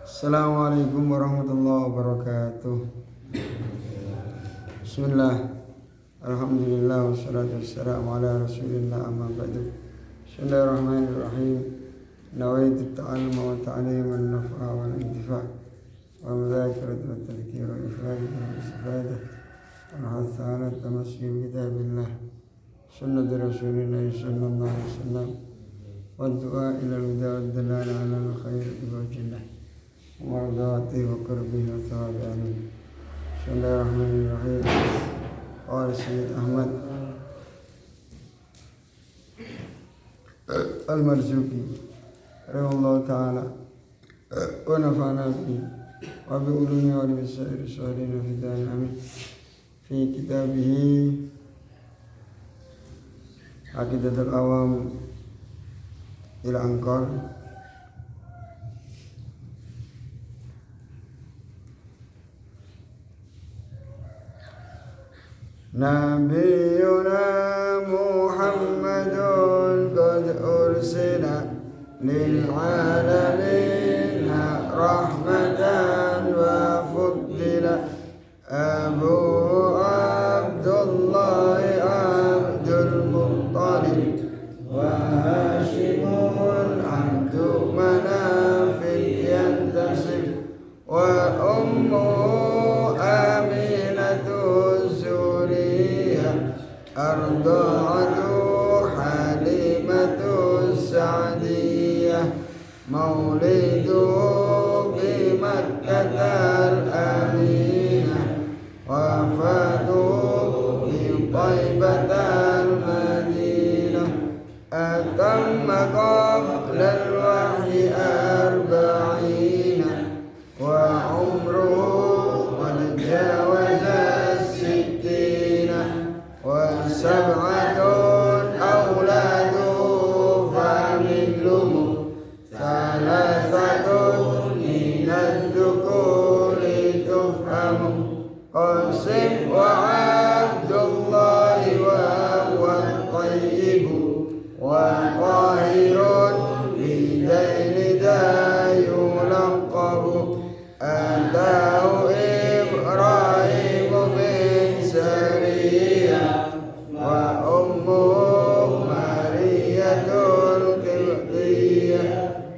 Assalamualaikum warahmatullahi wabarakatuh. Bismillah. Alhamdulillah wassalatu wassalamu ala Rasulillah amma ba'du. Bismillahirrahmanirrahim. Nawaitu ta'alluma wa ta'lim wa nafa'a wa intifa' wa mudzakaratu wa tadhkira wa ifadatu wa istifadah wa hatha ala tamassuki bi kitabillah sunnati Rasulillah sallallahu alaihi wasallam wa du'a ila al-huda wa dalala ala al-khair wa jannah ومرضاته وقربه وثواب آمين. بسم الله الرحمن الرحيم. قال السيد أحمد المرزوقي رحمه الله تعالى ونفعنا به وبعلومه وبسائر الصالحين في الدار آمين. في كتابه عقيدة العوام إلى أنقار Nabiyuna Muhammadun qad ursila lil alamin rahmatan wa fuddila Abu Abdullah Abdul Muttalib wa Hashimun Abdu Manaf yantasib wa ummu Arda'atu Halimatu Sa'diyah Maulidu bi Makkatal Aminah Wafatu bi Taibatal Madinah Atamma qabla al-wahyi arba'ina Wa umruhu qad jawaza sab'atun awladuhu familhum salasatun minad dhukuri tufhamu Qasim wa Abdullah wa huwa tayyibu wa tahirun bidaini dayulaqabu Atahu Ibrahim bin Sariyah wa ummu Mariyatul Qibtiyah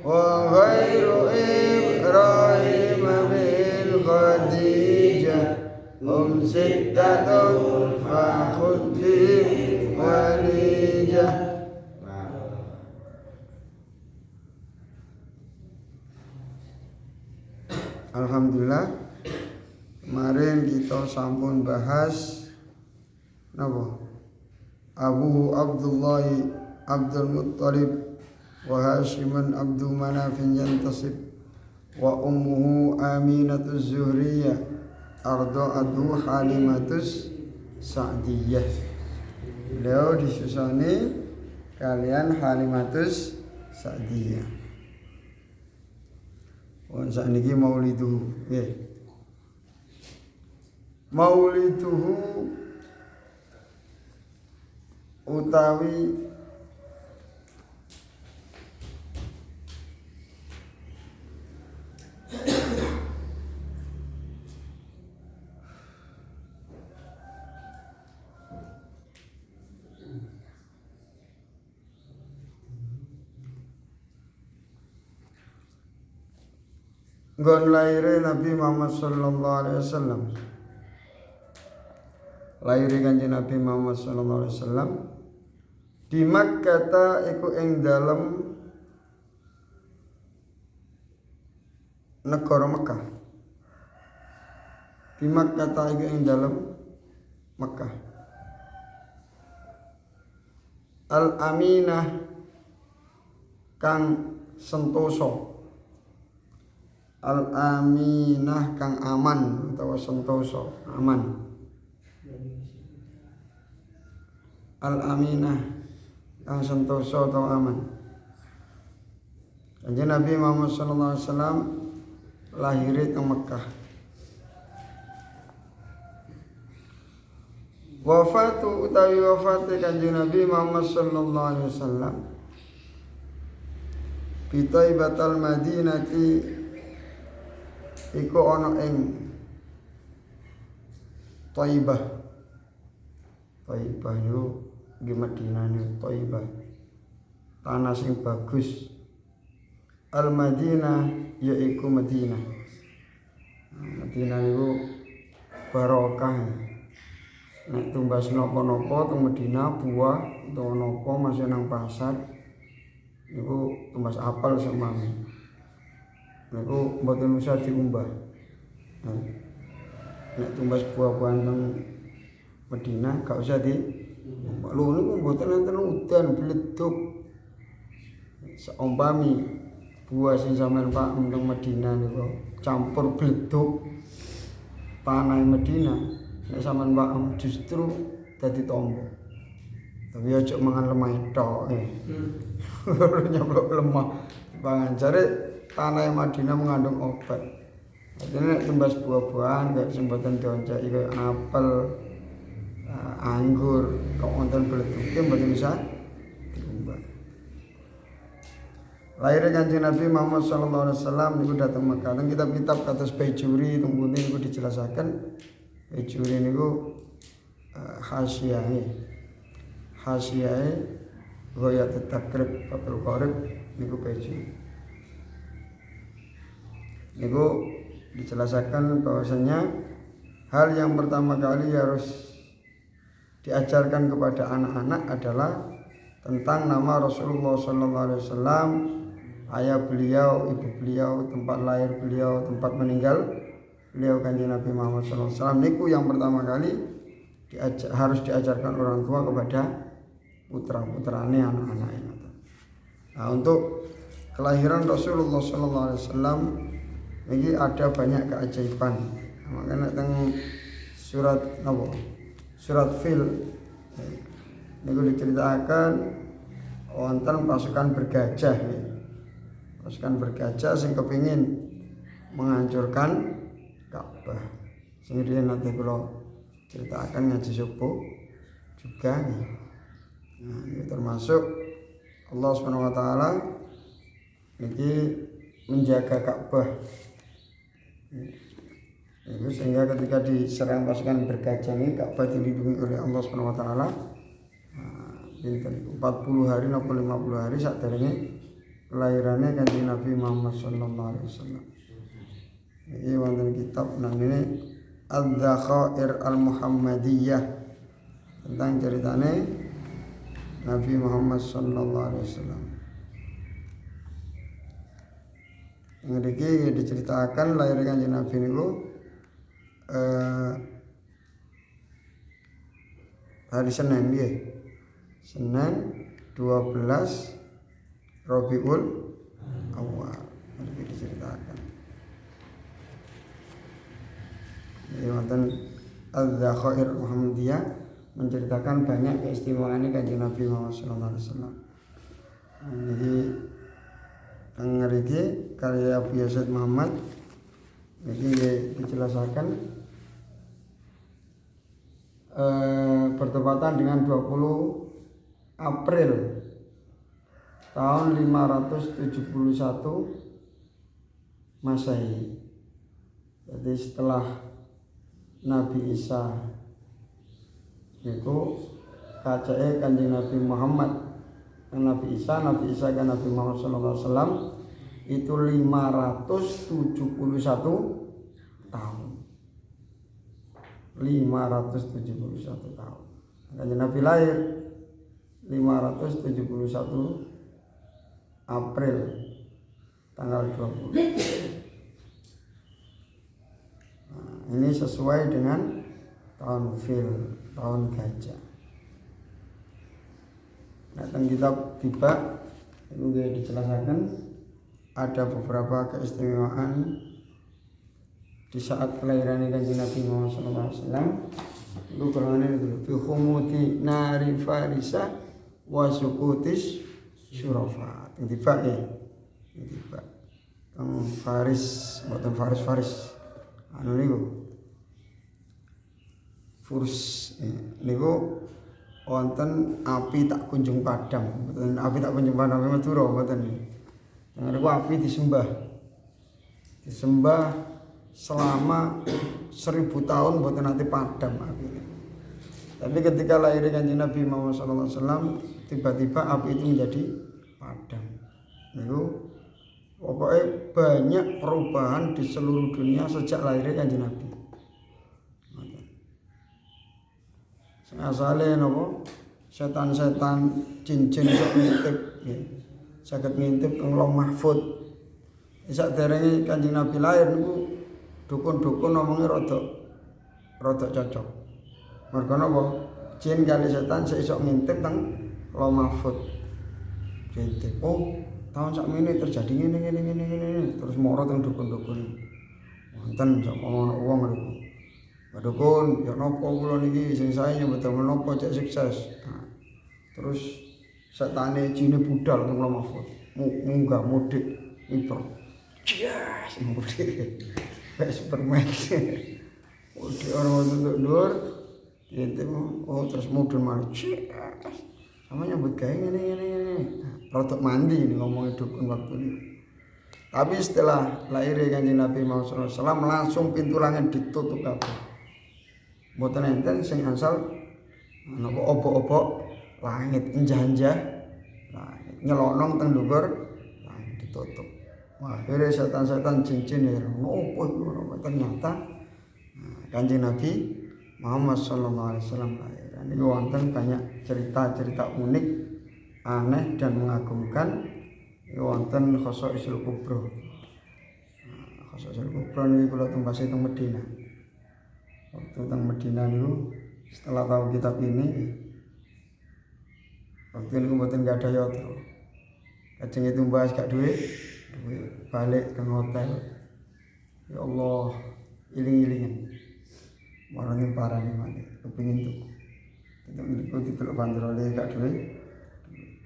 wa ghairu Ibrahim bin Khadijah sittatun fa khudhim walijah. Alhamdulillah, kemarin kita sampun bahas napa? Abu Abdullah Abdul Muttalib wa Hashiman Abdu Manafin yantasib wa ummuhu Aminatus Zuhriyah Arda'atu Halimatus Sa'diyah. Beliau disusoni kalian Halimatus Sa'diyah. Wong sakniki mauliduhu nggih. Mauliduhu utawi nggon laire Nabi Muhammad sallallahu alaihi wasallam. Laire Kanjeng Nabi Muhammad sallallahu alaihi wasallam di Makkah iku ing dalem negara Mekah. Di Makkah iku ing dalem Mekah. Al-Aminah kang sentosa. Al-Aminah kang aman utawa sentosa, aman. Al-Aminah kang sentosa utawa aman. Kanjeng Nabi Muhammad sallallahu alaihi wasallam lahir ing Mekah. Wafatu utawi wafate Kanjeng Nabi Muhammad sallallahu alaihi wasallam bi Thaibatal Madinati iku ana ing Thaibah. Thaibah yo nggih Madinah niku Thaibah. Tanah sing bagus. Al-Madinah yaiku Madinah. Madinah niku barokah. Nek tumbas napa-napa teng Madinah buah utawa napa masih nang pasar niku tumbas apel semami. Niku mboten usah diumbah. Nek tumbas buah-buahan teng Madinah gak usah diumbah. Lho niku mboten enten udan bleduk. Saumpami buah sing sampean Pak teng Madinah niku campur bleduk tanah Madinah, nek sampean Pak justru dadi tombo. Tapi aja mangan lemah tok. Nyoblok lemah. Pangan jare tanah Madinah mengandung obat. Jadi nek tumbas buah-buahan kayak kesempatan dioncaki kayak apel, anggur, kok wonten bleduke mboten bisa diumbah. Lahir Kanjeng Nabi Muhammad sallallahu alaihi wasallam niku dateng Mekah. Teng kitab-kitab kados Baijuri teng pundi niku dijelasaken. Baijuri niku hasyiahe. Hasyiahe Ghayat Takrib Fathul Qorib niku Baijuri. Niku dijelaskan bahwasanya hal yang pertama kali harus diajarkan kepada anak-anak adalah tentang nama Rasulullah sallallahu alaihi wasallam, ayah beliau, ibu beliau, tempat lahir beliau, tempat meninggal beliau Kanjeng Nabi Muhammad sallallahu alaihi wasallam. Niku yang pertama kali harus diajarkan orang tua kepada putra-putrane anak-anaknya. Nah, untuk kelahiran Rasulullah sallallahu alaihi wasallam ini ada banyak keajaiban. Makanya teng surat napa? Surat Fil niku diceritakan wonten pasukan bergajah. Pasukan bergajah sing kepingin menghancurkan Ka'bah. Sing riyen nanti kula ceritakan ngaji subuh juga. Nah, ini termasuk Allah Subhanahu wa taala niki menjaga Ka'bah. Itu sehingga ketika diserang pasukan bergajah ini Ka'bah dilindungi oleh Allah Subhanahu wa taala. Pinten 40 hari atau 50 hari sakderenge kelahirannya Kanjeng Nabi Muhammad sallallahu alaihi wasallam. Iki wonten kitab namine Adz-Dzakhair Al-Muhammadiyah tentang ceritane Nabi Muhammad sallallahu alaihi wasallam. Ngriki diceritakan lahir Kanjeng Nabi niku hari Senin nggih. Senin 12 Rabiul Awal. Ngriki diceritakan. Ini wonten Adz-Dzakhair Muhammadiyah menceritakan banyak keistimewaan Kanjeng Nabi Muhammad sallallahu alaihi wasallam. Jadi ngriki karya Abu Yazid Muhammad ini dijelaskan bertepatan dengan 20 April tahun 571 Masehi. Jadi setelah Nabi Isa itu kacake Kanjeng Nabi Muhammad. Nabi Isa kan Nabi Muhammad SAW itu 571 tahun. 571 tahun. Kanjeng Nabi lahir 571 April tanggal 20. Nah, ini sesuai dengan tahun fil, tahun gajah. Nah, tentang kitab tiba itu dijelaskan ada beberapa keistimewaan di saat kelahiran Kanjeng Nabi Muhammad SAW. Itu kurangnya dulu. Fi khumuti nari farisa wa sukutis syurafa. Tiba ya. Tiba. Teng Faris, buatan Faris. Anu niku. Furs niku wonten api tak kunjung padam. Mboten api tak kunjung padam Madura mboten. Niku api disembah selama 1000 tahun mboten nate padam api. Tapi ketika lahir Kanjeng Nabi Muhammad SAW, tiba-tiba api itu menjadi padam. Niku pokoknya banyak perubahan di seluruh dunia sejak lahir Kanjeng Nabi. Sing asale napa? Setan-setan cincin sok ngintip nggih. Saged ngintip teng Lauh Mahfuz. Sak derenge Kanjeng Nabi lahir niku dukun-dukun ngomongnya rada cocok. Mergo napa? Jin kali setan sik iso ngintip teng Lauh Mahfuz. Ngintip. Oh, tahun sakmene terjadi ngene. Terus moro teng dukun-dukun. Wonten sapa ana wong niku. Dukun, ya napa kula niki sing sae nyebut menapa cek sukses. Nah, terus setane jine budal teng Lauh Mahfuz. Munggah mudik iper. Yes, mudik. Wes Superman. Mudik orang untuk dhuwur. Ngintip oh terus mudhun malih. Sama nyebut gawe ngene. Rotok mandi ini ngomongin dukun waktu ini. Tapi setelah lahir Kanjeng Nabi Muhammad SAW langsung pintu langit ditutup kabeh. Mboten enten sing asal napa obok-obok langit enjah-enjah langit nyelonong teng dhuwur langit ditutup. Akhirnya setan-setan cincin ya opo iku ternyata Kanjeng Nabi Muhammad sallallahu alaihi wasallam lahir. Ini wonten banyak cerita-cerita unik, aneh dan mengagumkan. Wonten Khosaisul Kubra. Khosaisul Kubra niki kula tumbasi teng Madinah. Waktu teng Madinah niku setelah tahu kitab ini waktu niku mboten gak ada yatra. Kajeng itu bahas gak duwe balik ke hotel. Ya Allah, iling-ilingan. Marane parane mangke kepengin tuku. Kita niku diteluk bandrole gak duwe.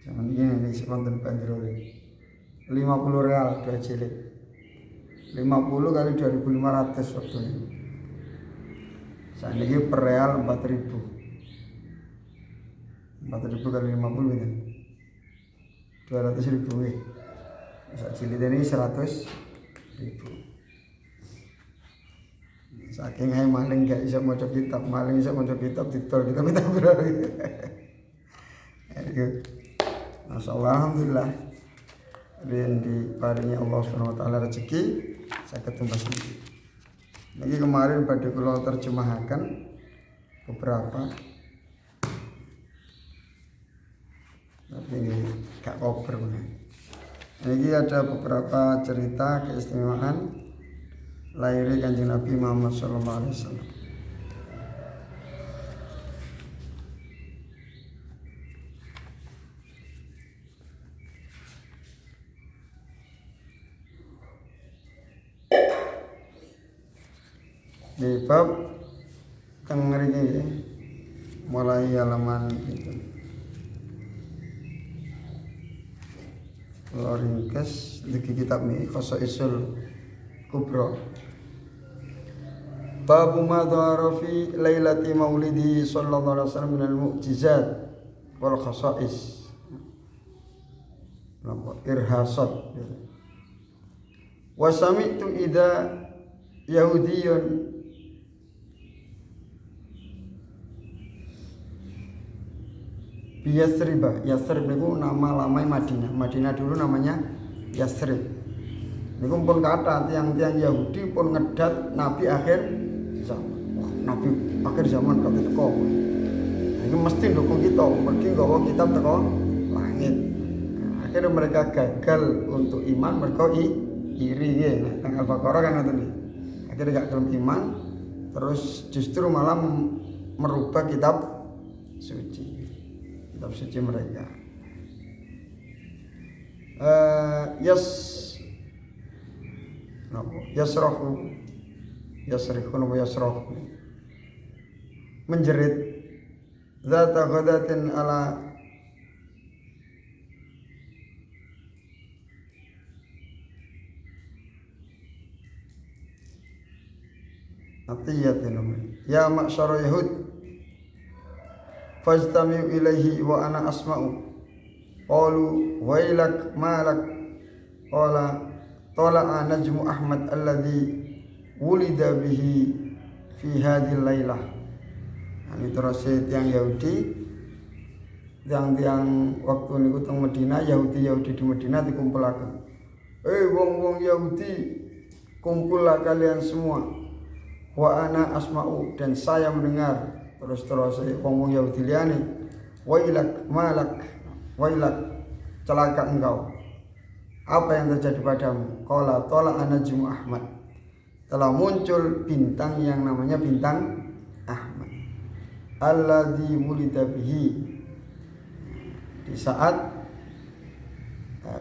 Zaman iki nek wonten bandrole. 50 real dua cilik. 50 kali 2.500 waktu itu. Saat ini per real 4.000. 4.000 kali 50 itu 200.000 ya. Saat cilik ini 100.000. Saking ae maling gak iso maca kitab, maling iso maca kitab ditol kita bro. Masyaallah, alhamdulillah. Dan diparingi Allah Subhanahu wa taala rezeki saged tumbas niki. Niki kemarin pada kula terjemahkan beberapa. Tapi gak cover bener. Niki ada beberapa cerita keistimewaan lahir Kanjeng Nabi Muhammad sallallahu alaihi wasallam. Di bab teng mriki mulai halaman itu. Ringkes di kitab ini Khosaisul Kubra. Bab ma dhara fi lailati maulidi sallallahu alaihi wasallam minal mu'jizat wal khasais. Irhasat. Wa sami'tu idza Yahudiyun Yasrib. Yasrib niku nama lamai Madinah. Madinah dulu namanya Yasrib. Niku pun kata tiang-tiang Yahudi pun ngedat Nabi akhir zaman. Wah, Nabi akhir zaman kate teko. Ini mesti dukung kita, mergi nggawa kitab teko langit. Nah, akhirnya mereka gagal untuk iman, mereka iri ya. Nah, teng Al-Baqarah kan ngoten iki. Akhirnya gak gelem iman, terus justru malah merubah kitab suci. Kitab suci mereka. Yasrahu menjerit zata ghadatin ala atiyatin ya ma'syara yahud fajtami'u ilaihi wa ana asma'u qalu wailak malak qala tala'a najmu ahmad alladhi wulida bihi fi hadhil lailah. Ini terus yang Yahudi tiang waktu niku teng Madinah, Yahudi di Madinah dikumpulaken. Wong-wong Yahudi, kumpullah kalian semua. Wa ana asma'u, dan saya mendengar. Terus wong-wong Yahudi liane, wailak malak, wailak, celaka engkau. Apa yang terjadi padamu? Qala tala anajmu Ahmad. Telah muncul bintang yang namanya bintang Ahmad. Alladzi wulida bihi, di saat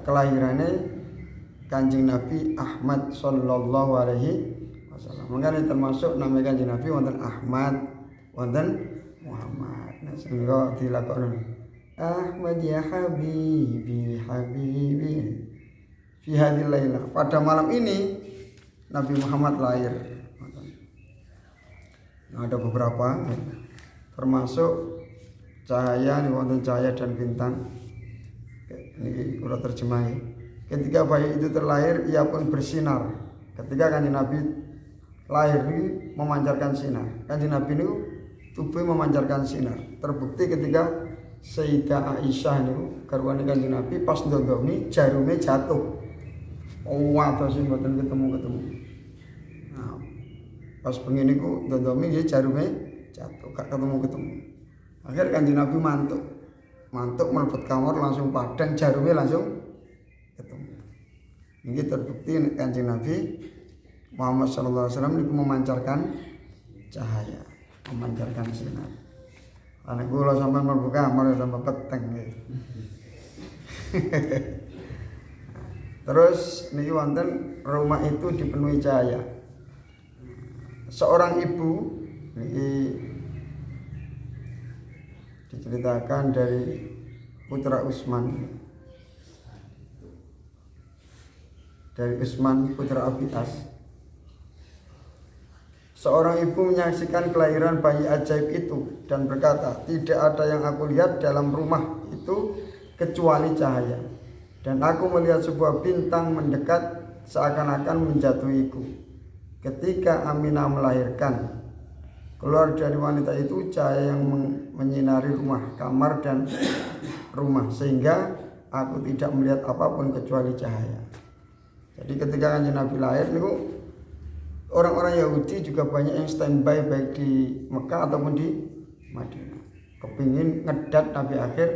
kelahirannya Kanjeng Nabi Ahmad sallallahu alaihi wasallam. Mangkane termasuk nama Kanjeng Nabi wonten Ahmad, wonten Muhammad. Nah sehingga dilakoni Ahmad ya habibi habibi fi hadhil lailah. Pada malam ini Nabi Muhammad lahir. Nah, ada beberapa termasuk cahaya, ini wonten cahaya dan bintang. Ini kula terjemahi. Ketika bayi itu terlahir, ia pun bersinar. Ketika Kanjeng Nabi lahir ini memancarkan sinar. Kanjeng Nabi ini tubuh memancarkan sinar. Terbukti ketika Sayyidah Aisyah ini garwane Kanjeng Nabi pas ndondomi jarume jatuh. Waduh sing mboten ketemu. Nah, pas pengen niku ndondomi nggih jarume jatuh, gak ketemu. Akhir Kanjeng Nabi mantuk mlebet kamar langsung padang, jarume langsung ketemu. Ini terbukti Kanjeng Nabi Muhammad sallallahu alaihi wasallam niku memancarkan cahaya, memancarkan sinar. Ana kula sampean mlebu kamar sampai peteng nggih. Terus niki wonten rumah itu dipenuhi cahaya. Seorang ibu niki diceritakan dari putra Utsman, dari Utsman putra Abi As. Seorang ibu menyaksikan kelahiran bayi ajaib itu dan berkata, tidak ada yang aku lihat dalam rumah itu kecuali cahaya, dan aku melihat sebuah bintang mendekat seakan-akan menjatuhiku. Ketika Aminah melahirkan, keluar dari wanita itu cahaya yang menyinari rumah, kamar dan rumah, sehingga aku tidak melihat apapun kecuali cahaya. Jadi ketika Kanjeng Nabi lahir niku orang-orang Yahudi juga banyak yang standby baik di Mekah ataupun di Madinah, kepingin ngedat Nabi akhir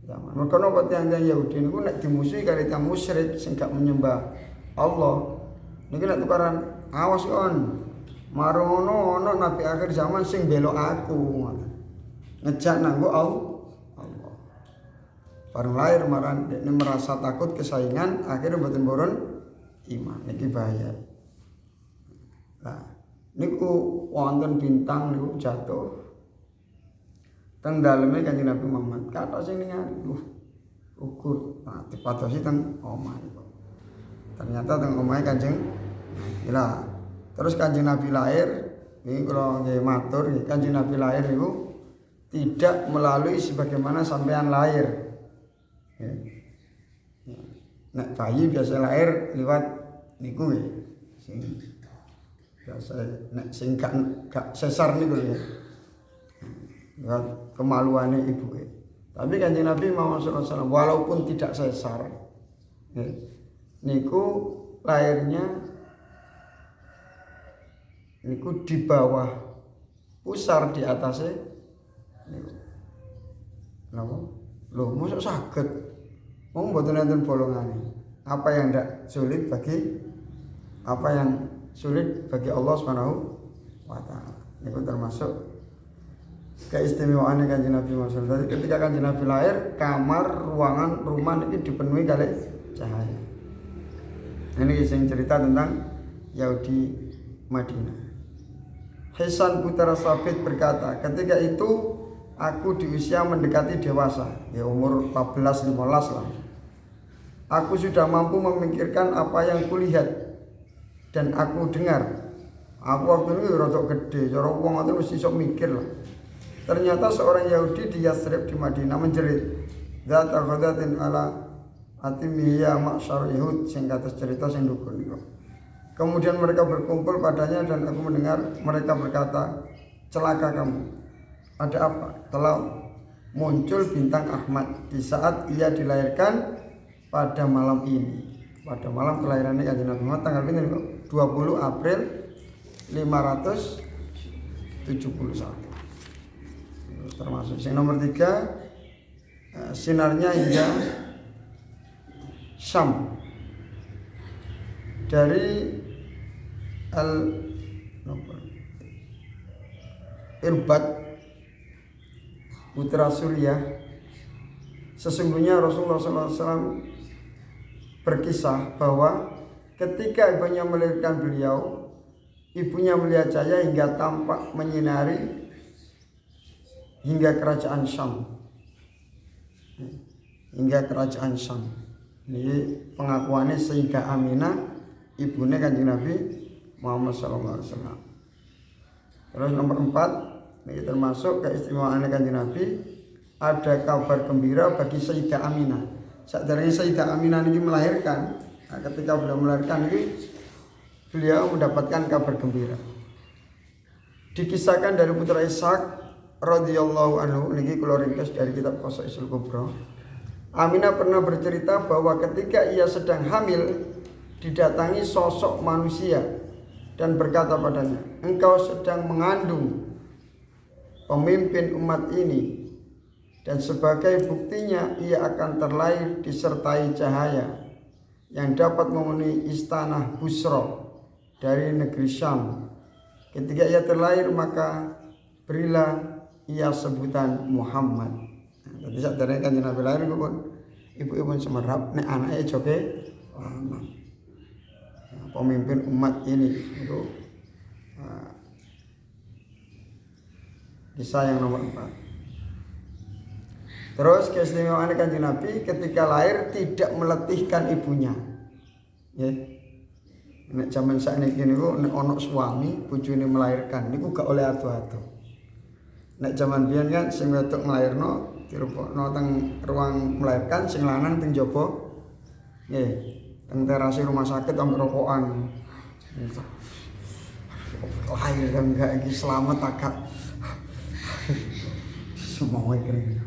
zaman. Mereka nopo tiang-tiang Yahudi niku nek dimusuhi kali tiang musyrik sing gak menyembah Allah, niki nek tukaran awas kon. Marono ono nabi akhir zaman sing belok aku. Ngejak nanggo Allah. Bareng lahir maran dekne merasa takut kesaingan, akhirnya mboten purun iman. Niki bahaya. Nah, niku wonten bintang niku jatuh teng daleme Kanjeng Nabi Muhammad. Kata sing ningali, ukur. Nah, dipatosi teng omah niku. Ternyata teng omahe Kanjeng Nabi. Terus Kanjeng Nabi lahir, ini kalau nggih matur, Kanjeng Nabi lahir niku tidak melalui sebagaimana sampean lahir. Nek bayi biasa lahir lewat niku nggih. Sing biasa nek sing gak sesar niku ya. Lewat kemaluane ibu. Tapi Kanjeng Nabi Muhammad SAW walaupun tidak sesar, niku lahirnya niku di bawah pusar, di atasnya niku. Napa? Loh, mosok saged. Wong mboten enten bolongane. Apa yang ndak sulit bagi Allah Subhanahu wa taala. Niku termasuk keistimewaan Kanjeng Nabi Muhammad. Jadi ketika Kanjeng Nabi lahir, kamar, ruangan, rumah ini dipenuhi kali cahaya. Ini sing cerita tentang Yahudi Madinah. Hasan putra Sabit berkata, ketika itu aku di usia mendekati dewasa, ya umur 14-15 lah. Aku sudah mampu memikirkan apa yang kulihat dan aku dengar. Aku waktu itu rada gede, cara wong ngoten mesti iso mikir lah. Ternyata seorang Yahudi di Yathrib di Madinah menjerit, "Dzata ghadatin ala atimiya ma'syar Yahud," sing kados cerita sing dukun niku. Kemudian mereka berkumpul padanya dan aku mendengar mereka berkata, celaka kamu. Ada apa? Telah muncul bintang Ahmad di saat ia dilahirkan pada malam ini. Pada malam kelahirannya Kanjeng Nabi Muhammad tanggal ini 20 April 571. Termasuk yang nomor 3, sinarnya hingga Syam. Dari Irbad putra Suriah, sesungguhnya Rasulullah SAW berkisah bahwa ketika ibunya melahirkan beliau, ibunya melihat cahaya hingga tampak menyinari hingga kerajaan Syam. Hingga kerajaan Syam. Ini pengakuannya Sayyidah Aminah, ibunya Kanjeng Nabi Muhammad SAW. Terus nomor 4, ini termasuk keistimewaan Kanjeng Nabi, ada kabar gembira bagi Sayyidah Aminah. Sadarnya Sayyidah Aminah ini melahirkan, nah, ketika beliau melahirkan ini, beliau mendapatkan kabar gembira. Dikisahkan dari putra Ishaq radhiyallahu anhu, ini kula ringkas dari kitab Qasaisul Kubra. Aminah pernah bercerita bahwa ketika ia sedang hamil, didatangi sosok manusia dan berkata padanya, engkau sedang mengandung pemimpin umat ini, dan sebagai buktinya ia akan terlahir disertai cahaya yang dapat memenuhi istana Busra dari negeri Syam. Ketika ia terlahir maka berilah ia sebutan Muhammad. Jadi sadarnya Kanjeng Nabi lahir ibu-ibu semerap nek anaknya joge pemimpin umat ini itu. Kisah yang nomor 4. Terus keistimewaan Kanjeng Nabi ketika lahir tidak meletihkan ibunya. Ya. Nek zaman saiki niku nek ana suami bojone melahirkan niku gak oleh adu-adu. Nek zaman biyen kan sing wedok nglairno dirupokno teng ruang melahirkan, sing lanang teng jaba. Nggih, teng terasi rumah sakit ambek rokokan. Lahir kan enggak iki selamat agak semua kering.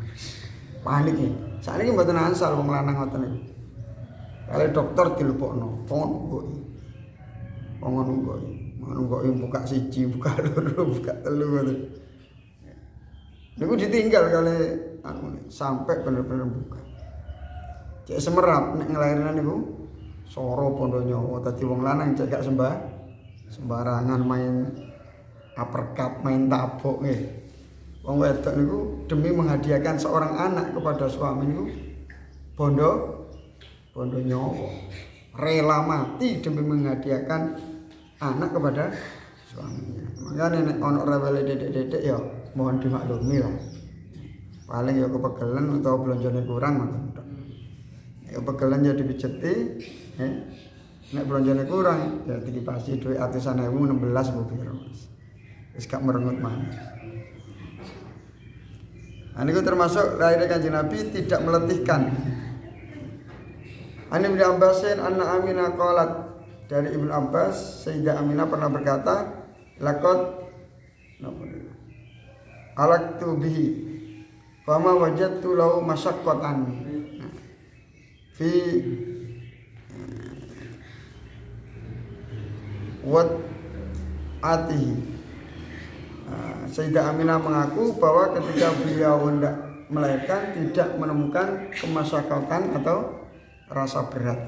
Panik ya. Saiki mboten ansal wong lanang ngoten niku. Kali dokter dilupokno, nunggu buka siji, buka loro, buka telu ngoten. Niku ditinggal kali sampai bener-bener buka. Cek semerap nek nglairna niku soro pondo nyawa dadi wong lanang cek gak sembarangan main uppercut, main tabok nggih. Wong wedok niku demi menghadiahkan seorang anak kepada suami niku bondo nyawa. Rela mati demi menghadiahkan anak kepada suaminya. Makanya nek ono rewele dedek-dedek ya mohon dimaklumi lah. Paling ya kepegelen utawa blonjone kurang ngoten. Ya pegelen ya dipijeti, nek blonjone kurang ya dikipasi duit atusan ewu 16 mbok piro. Wis gak merengut maneh. Nah, ini termasuk lahirnya Kanjeng Nabi tidak meletihkan. Ani bin Abbasin anna Aminah qalat, dari Ibnu Abbas Sayyidah Aminah pernah berkata, laqad alaqtu bihi fama wajadtu lahu masyaqqatan fi wat atihi. Sayyidah Aminah mengaku bahwa ketika beliau hendak melahirkan tidak menemukan kemasyakotan atau rasa berat.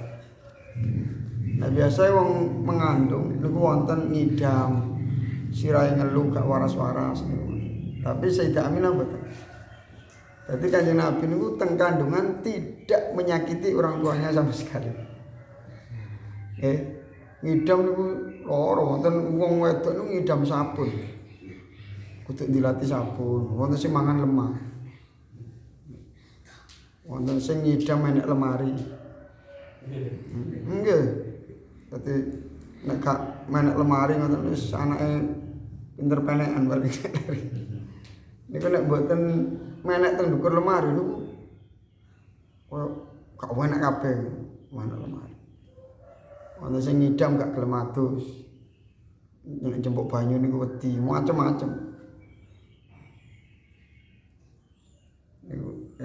Nah biasa wong mengandung niku wonten ngidam, sirahe ngeluh gak waras-waras niku. Tapi Sayyidah Aminah betul. Jadi Kanjeng Nabi niku teng kandungan tidak menyakiti orang tuanya sama sekali. Ngidam niku lara wonten wong wedok niku ngidam sabun. Kudu dilatih sabun, wonten sing mangan lemah. Wonten sing ngidam enek lemari. Nggih. Dadi nek gak menek lemari ngoten wis anake pinter penekan balik. Niku nek mboten menek teng ndukur lemari niku koyo gak enak kabeh menek lemari. Wonten sing ngidam gak gelem adus. Nek jempuk banyu niku wedi, macem-macem.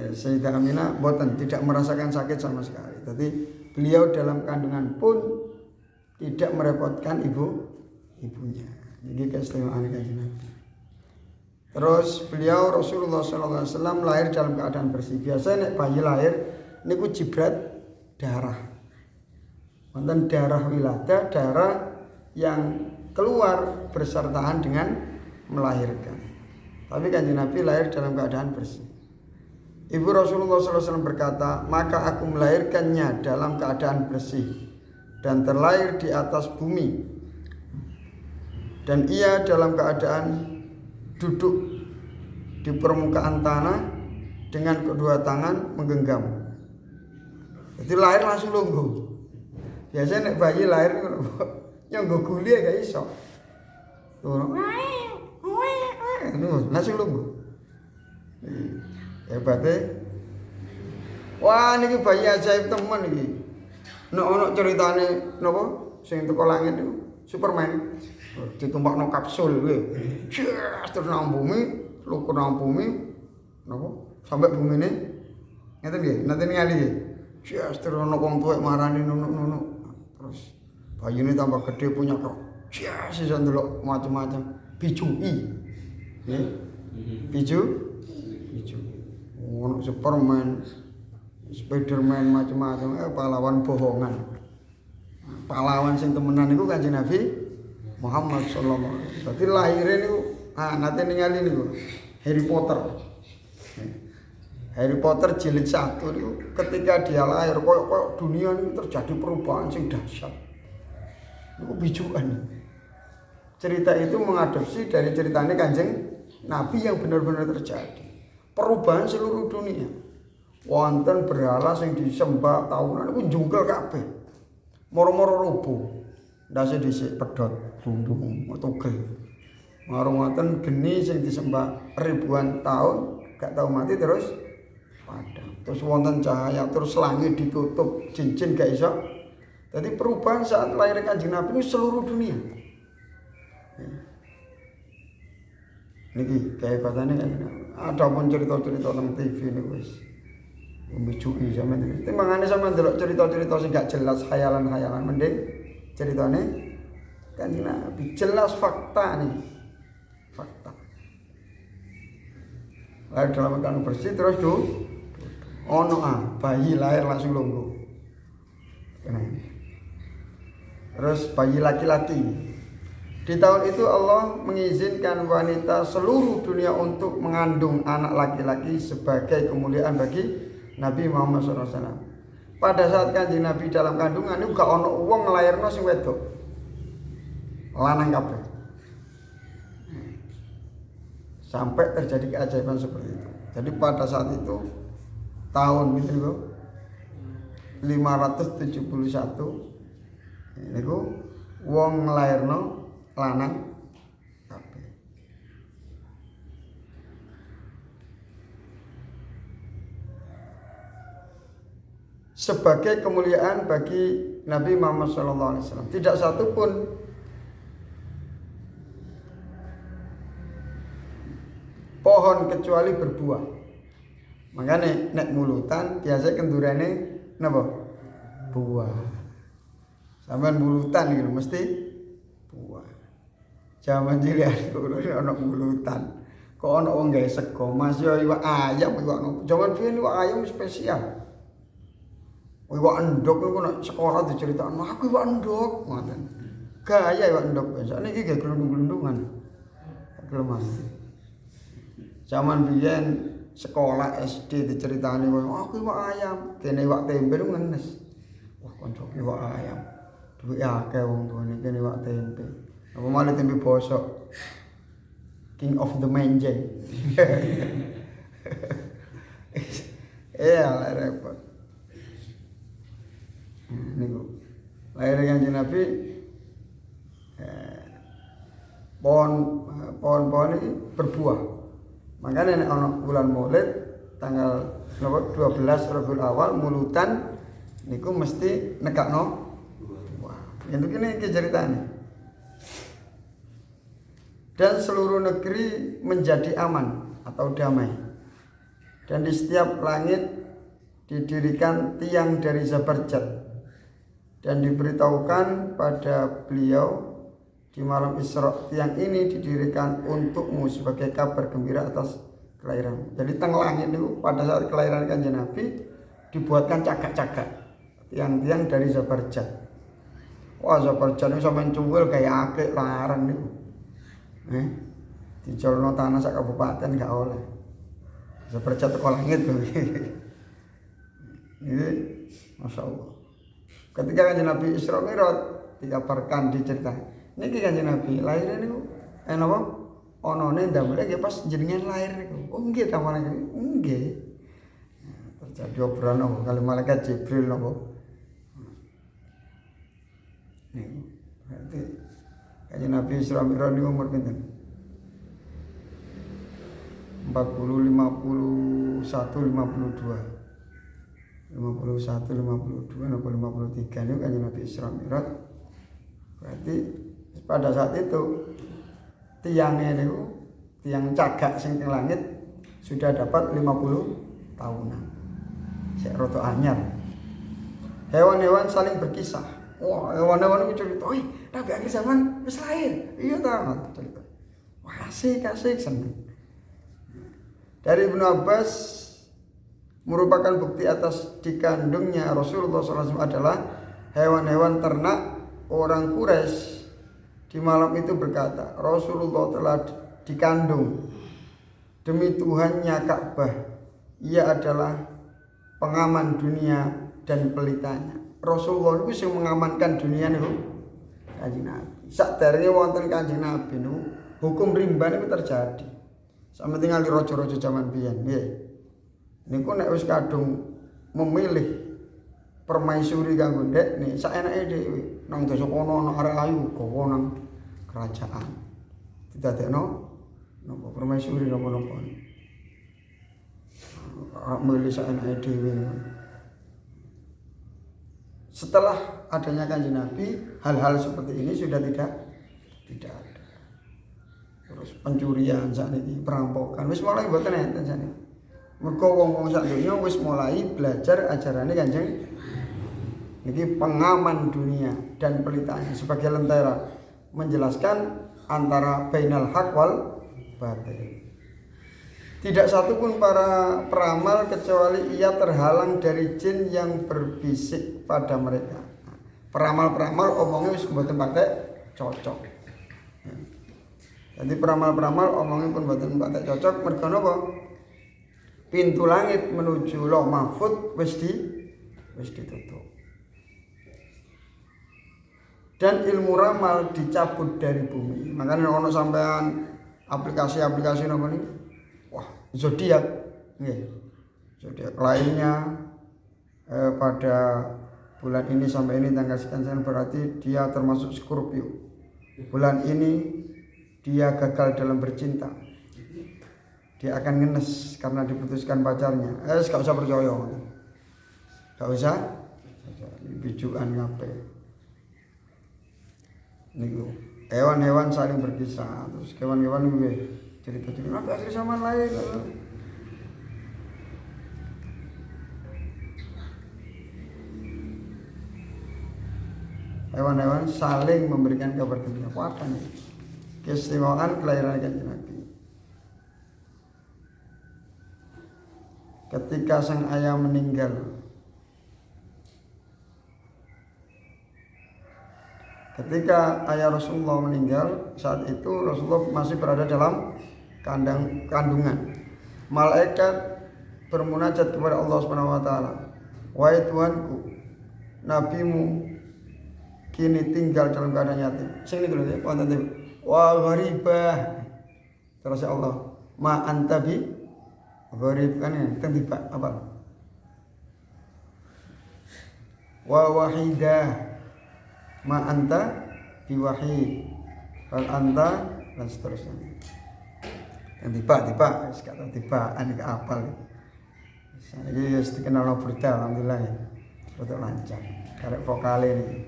Sayyidah Aminah boten tidak merasakan sakit sama sekali. Jadi beliau dalam kandungan pun tidak merepotkan ibunya. Ini keistimewaan Kanjeng Nabi. Terus beliau Rasulullah SAW lahir dalam keadaan bersih. Biasanya nek bayi lahir niku jibrat darah. Wonten darah wiladah, darah yang keluar bersertaan dengan melahirkan. Tapi Kanjeng Nabi lahir dalam keadaan bersih. Ibu Rasulullah SAW berkata, maka aku melahirkannya dalam keadaan bersih dan terlahir di atas bumi. Dan ia dalam keadaan duduk di permukaan tanah dengan kedua tangan menggenggam. Jadi lahir langsung lungguh. Biasanya nek bayi lahir nyonggo guli gak iso. Langsung lungguh. Hebatnya. Wah niki bayi ajaib temen iki. Nek ana ceritane napa sing teko langit niku Superman ditumpakno kapsul kuwi. Terus nang bumi, lukur nang bumi napa sampai bumine ngeten nggih, nanti ngali nggih. Terus ana wong tuwek marani nunuk-nunuk. Terus bayine tambah gede punya kok. Iso ndelok macam-macam. Bijui. Nggih. Biju. Ono Superman, Spiderman macam-macam, pahlawan bohongan. Pahlawan sing temenan niku Kanjeng Nabi Muhammad sallallahu alaihi wasallam. Dadi lahire niku nate ningali niku Harry Potter. Harry Potter jilid 1 niku ketika dia lahir koyo dunia niku terjadi perubahan sing dahsyat. Niku bijukan. Cerita itu mengadopsi dari ceritanya Kanjeng Nabi yang benar-benar terjadi. Perubahan seluruh dunia. Wonten berhala sing disembah tahunan niku njungkel kabeh. Moro-moro rubuh. Ndase dhisik pedhot gundung tugel. Marang wonten geni sing disembah ribuan tahun gak tau mati terus padam. Terus wonten cahaya, terus langit ditutup, cincin gak iso. Jadi perubahan saat lahir Kanjeng Nabi ini seluruh dunia. Niki kehebatannya Kanjeng Nabi. Ada pun cerita-cerita tentang TV ini wis membijui sampean iki. Timbangane sampean delok cerita-cerita sing gak jelas, khayalan-khayalan mending ceritane Kanjeng Nabi jelas fakta nih. Fakta. Lahir dalam keadaan bersih terus ono bayi lahir langsung lungguh. Terus bayi laki-laki. Di tahun itu Allah mengizinkan wanita seluruh dunia untuk mengandung anak laki-laki sebagai kemuliaan bagi Nabi Muhammad SAW. Pada saat Kanjeng Nabi dalam kandungan itu gak ono wong nglairno sing wedok. Lanang kabeh. Sampai terjadi keajaiban seperti itu. Jadi pada saat itu tahun itu 571 niku wong nglairno lanang kabeh. Sebagai kemuliaan bagi Nabi Muhammad SAW. Tidak satu pun pohon kecuali berbuah. Makanya nek mulutan biasa kendurane napa? Buah. Sampeyan mulutan gitu mesti buah. Jaman cilik kulo ana mulutan. Kok ana wong gawe sego, Mas yo iwak ayam iwak. Jaman biyen iwak ayam spesial. Iwak endog niku nek sekolah diceritakno aku iwak endog ngoten. Gaya iwak endog biasa niki nggih glundung-glundungan. Kelemahan. Zaman biyen sekolah SD diceritani aku iwak ayam, kene iwak tempe ngenes. Wah koncoku iwak ayam. Duwe akeh wong tuane kene iwak tempe. Apa malah tempe bosok. King of the Menjen. Repot. Niku. Lahir Kanjeng Nabi pohon-pohon ini berbuah. Makanya nek ana bulan Maulid tanggal 12 Rabiul Awal mulutan niku mesti nekakno buah. Itu kini ceritanya. Dan seluruh negeri menjadi aman atau damai. Dan di setiap langit didirikan tiang dari Zabarjat. Dan diberitahukan pada beliau di malam Isra, tiang ini didirikan untukmu sebagai kabar gembira atas kelahiran. Jadi teng langit itu pada saat kelahiran Kanjeng Nabi dibuatkan cagak-cagak tiang-tiang dari Zabarjat. Wah, Zabarjat itu sampai cuwil kayak akik larang niku. Dicolno tanah sak kabupaten gak oleh. Zabarjat teko langit lho. Ini Masya Allah. Ketika Kanjeng Nabi Isra Mi'raj dikabarkan diceritakan. Niki Kanjeng Nabi lahir niku napa? Onone ndamel nggih pas jenengan lahir niku. Oh nggih ta malaikat. Nggih. Terjadi obrolan kali malaikat Jibril napa. Niku. Berarti Kanjeng Nabi Isra Mi'raj niku umur pinten? 40, 51, 52. 51, 52, 53 ini Kanjeng Nabi Isra Mi'raj. Berarti pada saat itu tiangnya itu, tiang cagak sing teng langit sudah dapat 50 tahunan. Sik rada anyar. Hewan-hewan saling berkisah. Wah, hewan-hewan itu cerita, "Oi, Nabi akhir zaman wis lahir." Iya ta, cerita. Wah, asik seneng. Dari Ibnu Abbas merupakan bukti atas dikandungnya Rasulullah SAW adalah hewan-hewan ternak orang Quraisy di malam itu berkata, Rasulullah telah dikandung demi Tuhannya Ka'bah, ia adalah pengaman dunia dan pelitanya. Rasulullah itu yang mengamankan dunia niku Kanjeng Nabi. Sakderenge wonten Kanjeng Nabi niku hukum rimba niku terjadi. Sampe tinggal di raja-raja zaman biyen nggih. Niku nek wis kadung memilih permaisuri kanggo ndek nih saenake dhewe nang desa kono ana arek ayu gawa nang kerajaan. Didadekno napa permaisuri napa-napa. Milih saenake dhewe. Setelah adanya Kanjeng Nabi, hal-hal seperti ini sudah tidak ada. Terus pencurian sakniki, perampokan wis mulai mboten enten sakniki. Mergo wong-wong sak donya wis mulai belajar ajarane Kanjeng niki pengaman dunia dan pelitanya sebagai lentera menjelaskan antara bainal haq wal batil. Tidak satupun para peramal kecuali ia terhalang dari jin yang berbisik pada mereka. Peramal-peramal omongnya wis mboten patek cocok. Jadi peramal-peramal omongnya pun mboten patek cocok mergo napa? Pintu langit menuju Lauh Mahfuz wis ditutup. Dan ilmu ramal dicabut dari bumi. Makanya ono sampean aplikasi-aplikasi napa niku? Wah, zodiak nggih. Zodiak lainnya pada bulan ini sampai ini tanggal sekian berarti dia termasuk Scorpio. Bulan ini dia gagal dalam bercinta. Dia akan ngenes karena diputuskan pacarnya. Gak usah percaya. Gak usah. Bijukan kabeh. Niku hewan-hewan saling berkisah. Terus hewan-hewan niku cerita-cerita Nabi akhir zaman lain. Hewan-hewan saling memberikan kabar gembira. Apa nih? Keistimewaan kelahiran Kanjeng Nabi. Ketika sang ayah meninggal, ketika ayah Rasulullah meninggal, saat itu Rasulullah masih berada dalam kandungan. Malaikat bermunajat kepada Allah Subhanahu wa taala. Wahai Tuhanku, nabimu kini tinggal dalam keadaan yatim. Sing niku lho, wonten niku. Wa gharibah. Terus Allah, ma anta bi gharib kan ya, tiba apa? Wa wahidah. Ma anta bi wahid. Wal anta dan seterusnya. Yang tiba kata tibaan iki apal. Iki wis dikenal berita alhamdulillah ya. Betul lancar. Karek vokal ini.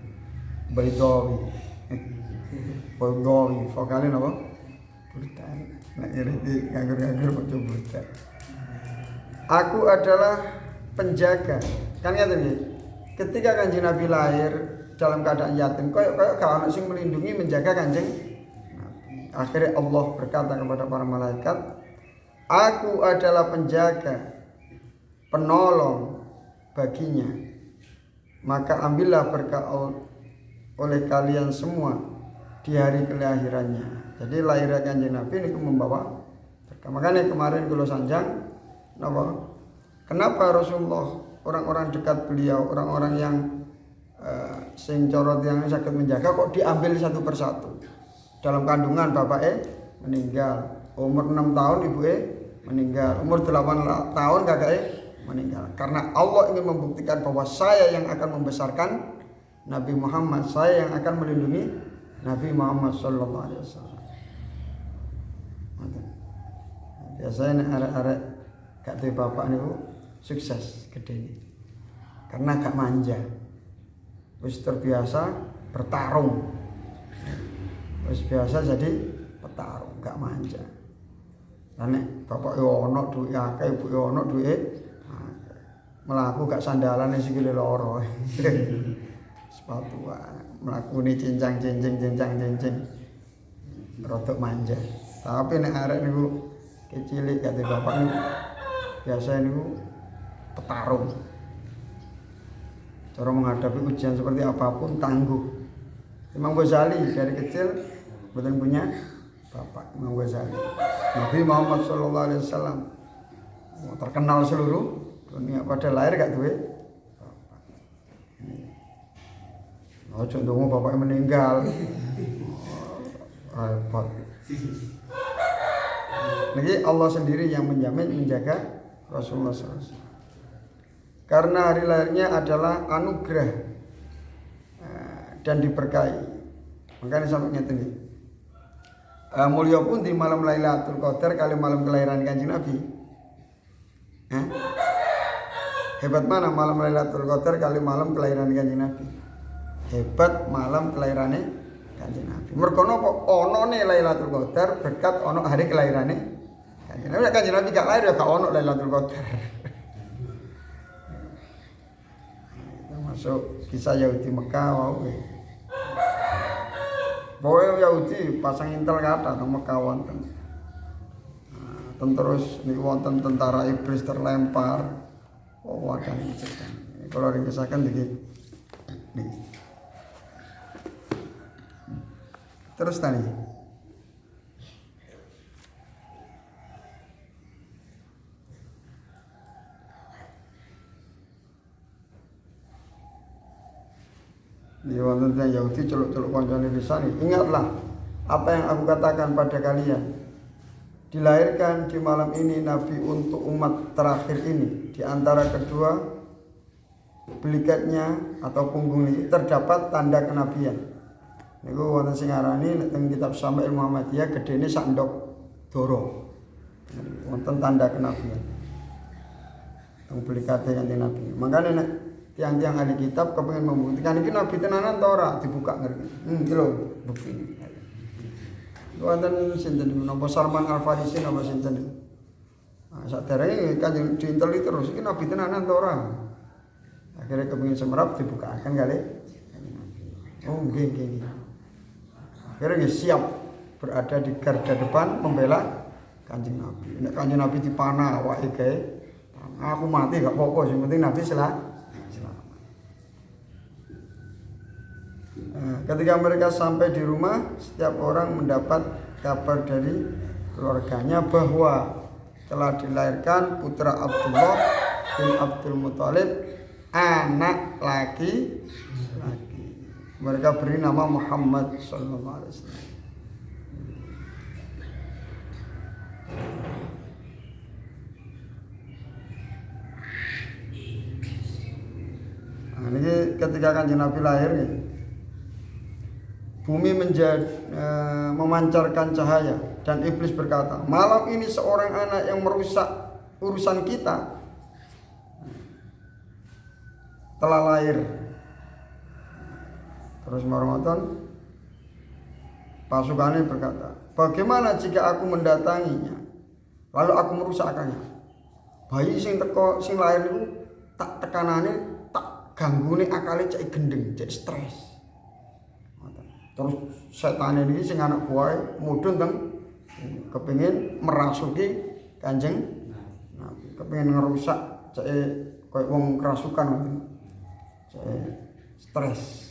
Baidawi. Baidawi, vokalnya apa? Burdan. Nek ngerti nganggur-nganggur kok burdan. Aku adalah penjaga. Kan ngeten nggih. Ketika Kanjeng Nabi lahir dalam keadaan yatim, koyo gak ono sing melindungi menjaga Kanjeng Nabi. Akhirnya Allah berkata kepada para malaikat, "Aku adalah penjaga, penolong baginya. Maka ambillah berkah oleh kalian semua di hari kelahirannya." Jadi lahirnya Kanjeng Nabi ini membawa berkah. Makanya kemarin kula sanjang kenapa Rasulullah, orang-orang dekat beliau, orang-orang yang sing corot yang sakit menjaga kok diambil satu persatu. Dalam kandungan bapaknya meninggal, umur 6 tahun ibunya meninggal, umur 8 tahun kakaknya meninggal. Karena Allah ingin membuktikan bahwa saya yang akan membesarkan Nabi Muhammad, saya yang akan melindungi Nabi Muhammad sallallahu alaihi wasallam. Biasanya arek-arek gak duwe bapak niku sukses gedene. Karena gak manja. Wis terbiasa bertarung. Wis biasa jadi petarung, gak manja. Lah nek bapak yo ono duwe akeh, ibu yo ono duwe mlaku gak sandalane sikile loro. Sepatu mlakune cincang-cincing. Rodok manja. Tapi nek arek niku kecilik kate bapak niku biasa niku petarung. Cara menghadapi ujian seperti apapun tangguh. Imam Ghazali dari kecil betul punya bapak. Imam Ghazali, Nabi Muhammad sallallahu alaihi wasallam terkenal seluruh dunia, pada lahir gak duwe bapak. Ojo ndonga bapaknya meninggal. Repot. Niki Allah sendiri yang menjamin menjaga Rasulullah SAW. Karena hari lahirnya adalah anugerah dan diberkahi. Makanya sampai ngeten iki. Mulya pun di malam Lailatul Qadar kali malam kelahiran Kanjeng Nabi. Hebat mana malam Lailatul Qadar kali malam kelahiran Kanjeng Nabi? Hebat malam kelahirannya Kanjeng Nabi. Mergo napa onone Lailatul Qadar berkat ono hari kelahirannya Kanjeng Nabi. Kanjeng Nabi gak lahir ya gak ono Lailatul Qadar. Masuk kisah Yahudi Mekah wau. Pokoknya Yahudi pasang intel kata nang Mekah wonten. Terus niku wonten tentara iblis terlempar. Oh wadah iki. Kalau ringkesaken iki. Terus tadi. Di wonten Yahudi celuk-celuk kancane pisan. Ingatlah apa yang aku katakan pada kalian. Dilahirkan di malam ini Nabi untuk umat terakhir ini. Di antara kedua belikatnya atau punggung ini terdapat tanda kenabian. Niku wonten sing arani teng kitab Syama'il Muhammadiyah gedene sak ndok doro. Wonten tanda kenabian. Teng belikate kanjeng Nabi. Makane nek tiang-tiang ahli kitab kepengen membuktikan iki nabi tenanan ta ora dibuka ngerti. Iki lho bukti. Wonten sinten menapa Salman Al-Farisi napa sinten. Nah, saderenge kanjeng diinteli terus iki nabi tenanan ta ora. Akhirnya kepengen semerap dibukakan kali. Oh nggih. Akhirnya siap berada di garda depan membela kanjeng Nabi. Nek kanjeng Nabi dipanah awake gawe aku mati gak apa-apa, yang penting Nabi selamat. Ketika mereka sampai di rumah, setiap orang mendapat kabar dari keluarganya bahwa telah dilahirkan putra Abdullah bin Abdul Muthalib, anak laki-laki. Mereka beri nama Muhammad sallallahu alaihi wasallam. Nah, ini ketika kanjeng Nabi lahir nih, bumi memancarkan cahaya dan iblis berkata, malam ini seorang anak yang merusak urusan kita telah lahir. Terus Marmaton pasukannya berkata, bagaimana jika aku mendatanginya lalu aku merusakkannya? Bayi sing teko sing lahir niku tak tekanane, tak ganggune akale cek gendeng, cek stres. Terus setan ini sing anak buah mudhun teng kepengin merasuki Kanjeng Nabi, kepengin ngerusak cek koyo wong kerasukan ngoten. Cek stres.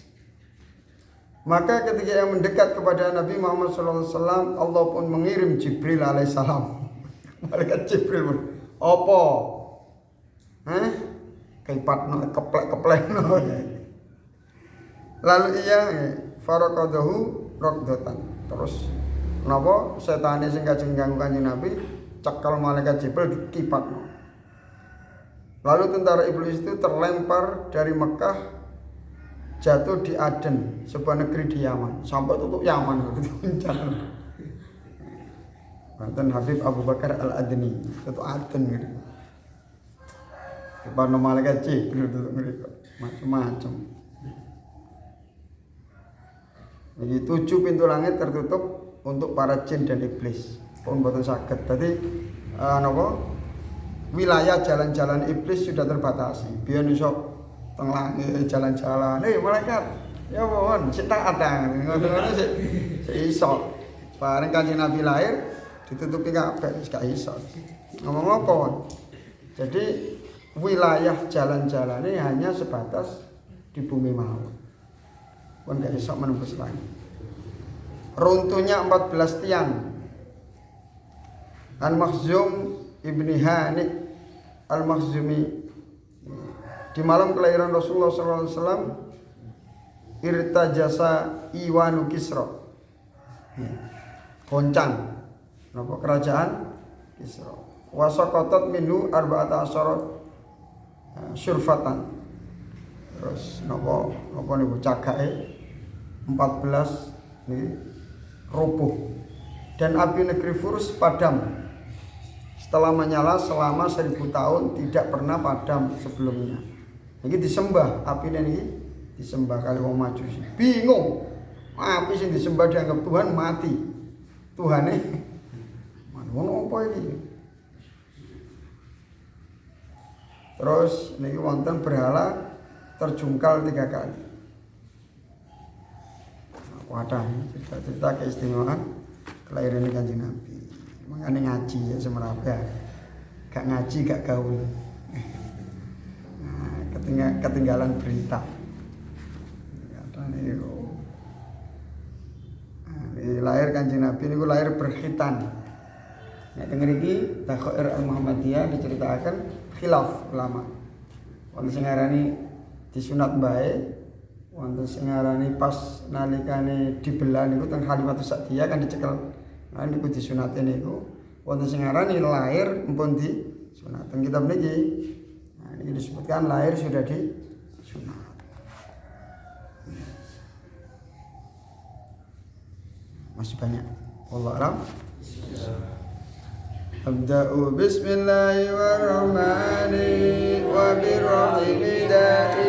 Maka ketika yang mendekat kepada Nabi Muhammad SAW, Allah pun mengirim Jibril alaihissalam. Malaikat Jibril pun, apa? Kaipatno keplek-keplek. Lalu ia faraqadahu raqdatan. Terus napa setane sing kajeng ganggu Kanjeng Nabi cekal malaikat Jibril dikipatno. Lalu tentara iblis itu terlempar dari Mekah jatuh di Aden, sebuah negeri di Yaman, sampai tutup Yaman gitu. Mantan Habib Abu Bakar Al-Adni, tutup Aden gitu. Depan malaikat Jibril tutup mereka, macam-macam. Jadi 7 pintu langit tertutup untuk para jin dan iblis, pun boten saged. Tadi wilayah jalan-jalan iblis sudah terbatasi. Biar iso teng langit jalan-jalan. Malaikat, ya mohon sik tak ada. Ngono-ngono sik iso. Bareng Kanjeng Nabi lahir ditutupi kabeh wis gak iso. Ngomong apa? Jadi wilayah jalan-jalane hanya sebatas di bumi mawon. Pun gak iso menembus langit. Runtuhnya 14 tiang. Al-Makhzum Ibni Hanik Al-Makhzumi di malam kelahiran Rasulullah SAW, irtajasa Iwanu Kisra, goncang napa kerajaan Kisra. Wasaqatat minhu arba'ata asyara syurfatan. Terus napa niku cagake 14 niki roboh. Dan api negeri Furs padam. Setelah menyala selama 1000 tahun tidak pernah padam sebelumnya. Ini disembah, api ini disembah kali wong Majusi. Bingung, api yang disembah dianggap Tuhan mati. Tuhan ini, mana apa ini? Terus ini wonten berhala terjungkal 3 kali. Wadah, cerita-cerita keistimewaan kelahiran Kanjeng Nabi. Makanya ngaji ya semerapnya, gak ngaji gak gaul. Ketinggalan berita. Ini lahir Kanjeng Nabi ini lahir berkhitan. Nek teng mriki Takhair Al-Muhammadiyah diceritakan khilaf ulama. Wonten sing ngarani disunat bae, wonten sing ngarani pas nalikane dibelah niku teng Halimatus Sa'diyah kan dicekel. Nah niku disunate niku wonten sing ngarani lahir mpun disunat. Teng kitab niki ini disebutkan lahir sudah disunat. Masih banyak. Wallahu a'lam. Abda'u bismillahirrahmanirrahim wa birrahim da'i